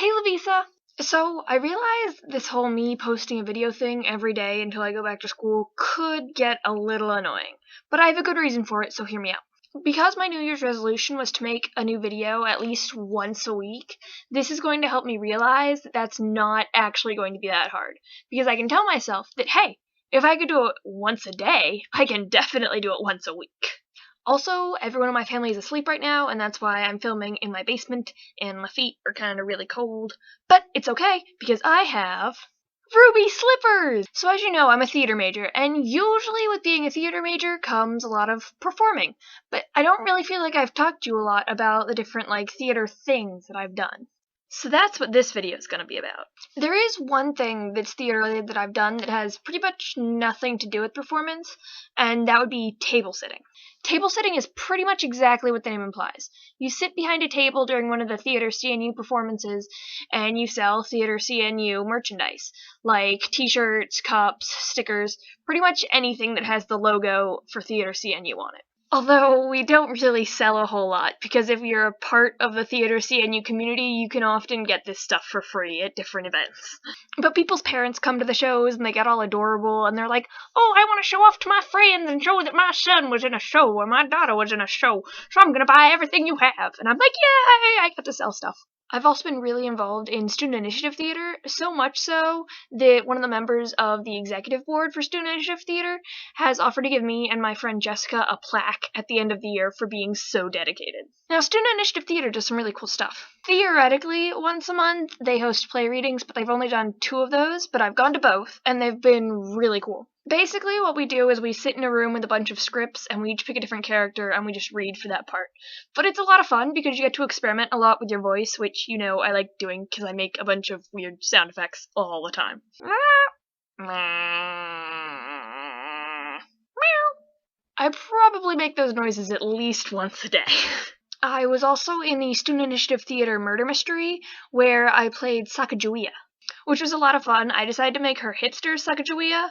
Hey, Lavisa! So, I realized this whole me posting a video thing every day until I go back to school could get a little annoying. But I have a good reason for it, so hear me out. Because my New Year's resolution was to make a new video at least once a week, this is going to help me realize that that's not actually going to be that hard. Because I can tell myself that, hey, if I could do it once a day, I can definitely do it once a week. Also, everyone in my family is asleep right now, and that's why I'm filming in my basement, and my feet are kind of really cold. But it's okay, because I have ruby slippers! So as you know, I'm a theater major, and usually with being a theater major comes a lot of performing. But I don't really feel like I've talked to you a lot about the different, theater things that I've done. So that's what this video is going to be about. There is one thing that's theater-related that I've done that has pretty much nothing to do with performance, and that would be table sitting. Table sitting is pretty much exactly what the name implies. You sit behind a table during one of the Theater CNU performances, and you sell Theater CNU merchandise, like t-shirts, cups, stickers, pretty much anything that has the logo for Theater CNU on it. Although we don't really sell a whole lot, because if you're a part of the Theater CNU community, you can often get this stuff for free at different events. But people's parents come to the shows and they get all adorable and they're like, oh, I want to show off to my friends and show that my son was in a show or my daughter was in a show, so I'm going to buy everything you have. And I'm like, yay, I get to sell stuff. I've also been really involved in student initiative theater, so much so that one of the members of the executive board for student initiative theater has offered to give me and my friend Jessica a plaque at the end of the year for being so dedicated. Now, student initiative theater does some really cool stuff. Theoretically, once a month, they host play readings, but they've only done 2 of those, but I've gone to both, and they've been really cool. Basically, what we do is we sit in a room with a bunch of scripts, and we each pick a different character, and we just read for that part. But it's a lot of fun, because you get to experiment a lot with your voice, which, you know, I like doing, because I make a bunch of weird sound effects all the time. I probably make those noises at least once a day. I was also in the Student Initiative Theater Murder Mystery, where I played Sacagawea, which was a lot of fun. I decided to make her hipster Sacagawea,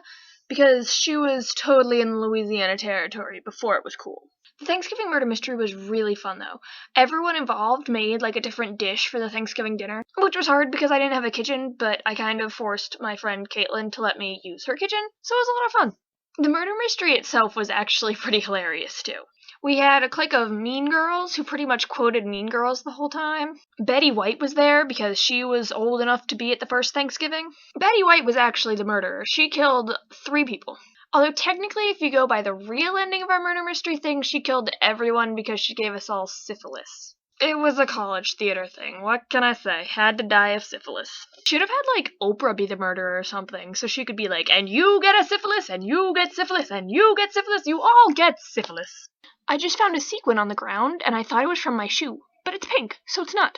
because she was totally in Louisiana territory before it was cool. The Thanksgiving Murder Mystery was really fun, though. Everyone involved made, a different dish for the Thanksgiving dinner, which was hard because I didn't have a kitchen, but I kind of forced my friend Caitlin to let me use her kitchen, so it was a lot of fun. The murder mystery itself was actually pretty hilarious, too. We had a clique of Mean Girls who pretty much quoted Mean Girls the whole time. Betty White was there because she was old enough to be at the first Thanksgiving. Betty White was actually the murderer. She killed 3 people. Although technically, if you go by the real ending of our murder mystery thing, she killed everyone because she gave us all syphilis. It was a college theater thing. What can I say? Had to die of syphilis. Should have had, Oprah be the murderer or something, so she could be like, and you get a syphilis, and you get syphilis, and you get syphilis, you all get syphilis. I just found a sequin on the ground, and I thought it was from my shoe, but it's pink, so it's not.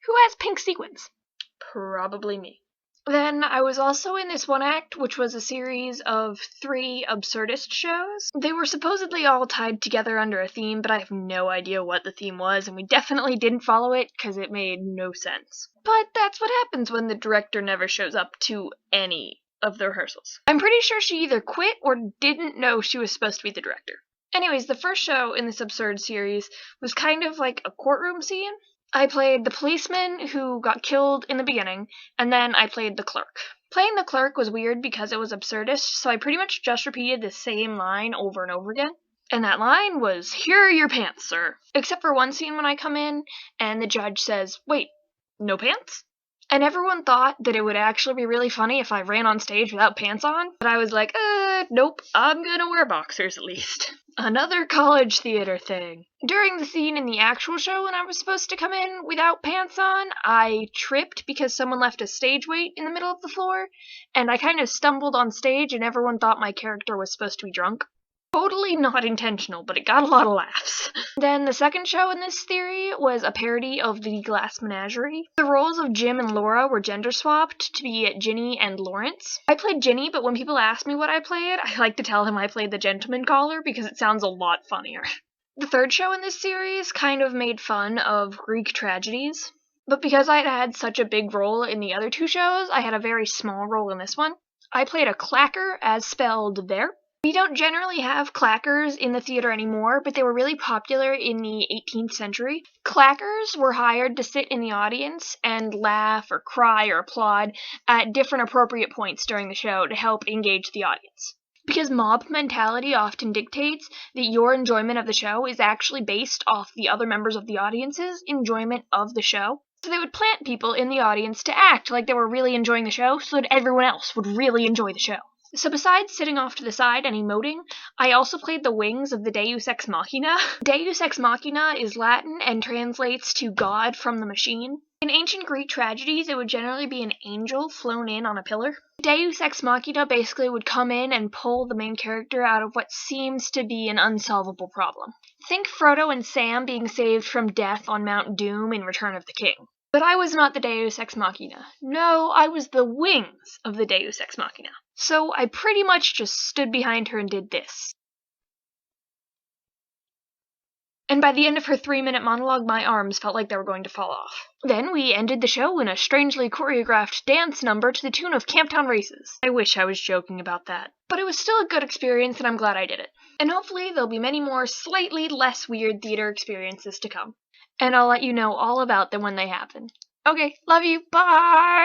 Who has pink sequins? Probably me. Then I was also in this one act, which was a series of 3 absurdist shows. They were supposedly all tied together under a theme, but I have no idea what the theme was, and we definitely didn't follow it because it made no sense. But that's what happens when the director never shows up to any of the rehearsals. I'm pretty sure she either quit or didn't know she was supposed to be the director. Anyways, the first show in this absurd series was kind of like a courtroom scene. I played the policeman who got killed in the beginning, and then I played the clerk. Playing the clerk was weird because it was absurdist, so I pretty much just repeated the same line over and over again. And that line was, "Here are your pants, sir." Except for one scene when I come in, and the judge says, "Wait, no pants?" And everyone thought that it would actually be really funny if I ran on stage without pants on, but I was like, nope, I'm gonna wear boxers at least. Another college theater thing. During the scene in the actual show when I was supposed to come in without pants on, I tripped because someone left a stage weight in the middle of the floor, and I kind of stumbled on stage and everyone thought my character was supposed to be drunk. Totally not intentional, but it got a lot of laughs. Then the second show in this theory was a parody of the Glass Menagerie. The roles of Jim and Laura were gender swapped to be Ginny and Lawrence. I played Ginny, but when people ask me what I played, I like to tell them I played the gentleman caller because it sounds a lot funnier. The third show in this series kind of made fun of Greek tragedies, but because I had such a big role in the other 2 shows, I had a very small role in this one. I played a clacker, as spelled there. We don't generally have clackers in the theater anymore, but they were really popular in the 18th century. Clackers were hired to sit in the audience and laugh or cry or applaud at different appropriate points during the show to help engage the audience. Because mob mentality often dictates that your enjoyment of the show is actually based off the other members of the audience's enjoyment of the show. So they would plant people in the audience to act like they were really enjoying the show so that everyone else would really enjoy the show. So besides sitting off to the side and emoting, I also played the wings of the Deus Ex Machina. Deus Ex Machina is Latin and translates to God from the machine. In ancient Greek tragedies, it would generally be an angel flown in on a pillar. Deus Ex Machina basically would come in and pull the main character out of what seems to be an unsolvable problem. Think Frodo and Sam being saved from death on Mount Doom in Return of the King. But I was not the Deus Ex Machina. No, I was the wings of the Deus Ex Machina. So I pretty much just stood behind her and did this. And by the end of her 3-minute monologue, my arms felt like they were going to fall off. Then we ended the show in a strangely choreographed dance number to the tune of Camptown Races. I wish I was joking about that. But it was still a good experience, and I'm glad I did it. And hopefully there'll be many more slightly less weird theater experiences to come. And I'll let you know all about them when they happen. Okay, love you, bye!